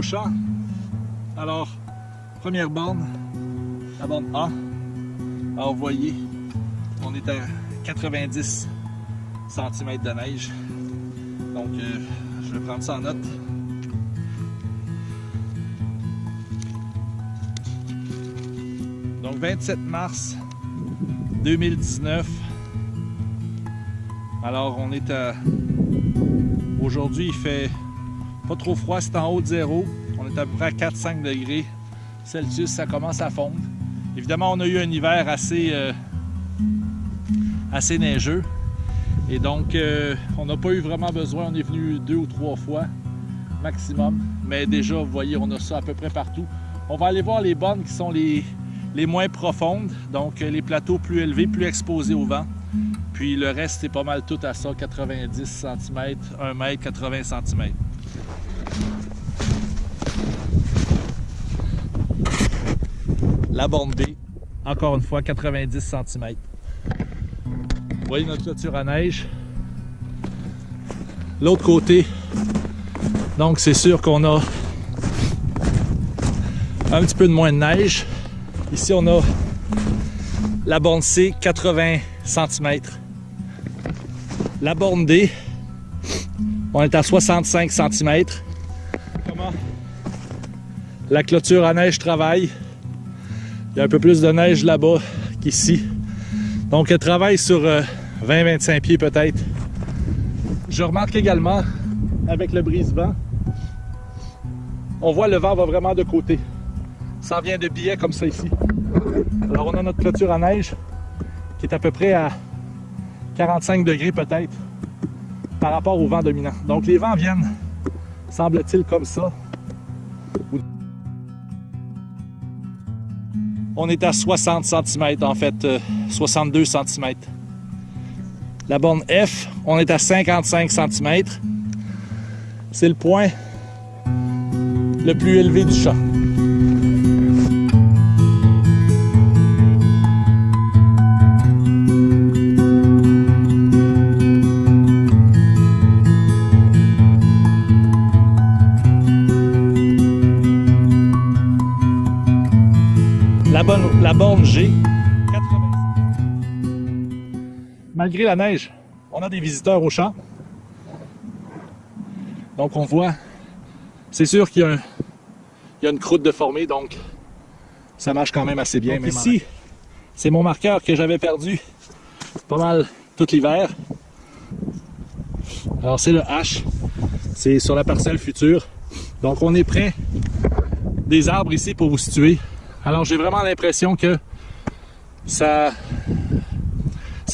au champ. Alors, première borne, la borne A. Alors, vous voyez, on est à 90 cm de neige. Donc, je vais prendre ça en note. Donc, 27 mars 2019. Alors, on est à... Aujourd'hui, il fait pas trop froid, c'est en haut de zéro. On est à peu près à 4-5 degrés Celsius, ça commence à fondre. Évidemment, on a eu un hiver assez neigeux. Et donc, on n'a pas eu vraiment besoin. On est venu 2 ou 3 fois maximum. Mais déjà, vous voyez, on a ça à peu près partout. On va aller voir les bornes qui sont les moins profondes. Donc, les plateaux plus élevés, plus exposés au vent. Puis le reste, c'est pas mal tout à ça, 90 cm, 1 mètre, 80 cm. La borne B, encore une fois, 90 cm. Vous voyez notre clôture à neige. L'autre côté, donc c'est sûr qu'on a un petit peu de moins de neige. Ici, on a la borne C, 80 cm. La borne D, on est à 65 cm. Comment la clôture à neige travaille? Il y a un peu plus de neige là-bas qu'ici. Donc, elle travaille sur 20-25 pieds peut-être. Je remarque également, avec le brise-vent, on voit le vent va vraiment de côté. Ça vient de biais comme ça ici. Alors, on a notre clôture à neige qui est à peu près à 45 degrés peut-être par rapport au vent dominant. Donc les vents viennent, semble-t-il, comme ça. On est à 60 cm en fait, 62 cm. La borne F, on est à 55 cm. C'est le point le plus élevé du champ. La borne G, 80 cm. Malgré la neige, on a des visiteurs au champ. Donc on voit, c'est sûr qu'il y a une croûte de formée, donc ça marche quand même assez bien. Donc ici, c'est mon marqueur que j'avais perdu pas mal tout l'hiver. Alors c'est le H, c'est sur la parcelle future. Donc on est près des arbres ici pour vous situer. Alors j'ai vraiment l'impression que ça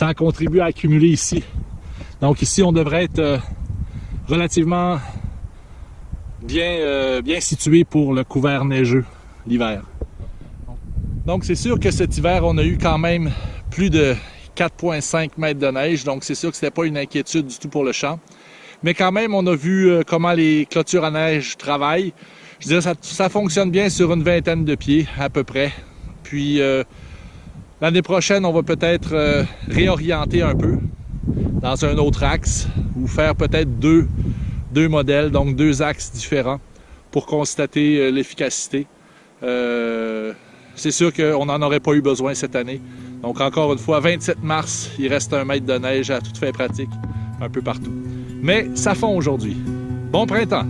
a contribué à accumuler ici. Donc ici on devrait être relativement bien situé pour le couvert neigeux l'hiver. Donc c'est sûr que cet hiver on a eu quand même plus de 4,5 mètres de neige. Donc c'est sûr que c'était pas une inquiétude du tout pour le champ. Mais quand même on a vu comment les clôtures à neige travaillent. Je dirais que ça fonctionne bien sur une vingtaine de pieds à peu près. Puis l'année prochaine, on va peut-être réorienter un peu dans un autre axe ou faire peut-être deux modèles, donc 2 axes différents pour constater l'efficacité. C'est sûr qu'on n'en aurait pas eu besoin cette année. Donc encore une fois, 27 mars, il reste 1 mètre de neige à toute fin pratique un peu partout. Mais ça fond aujourd'hui. Bon printemps!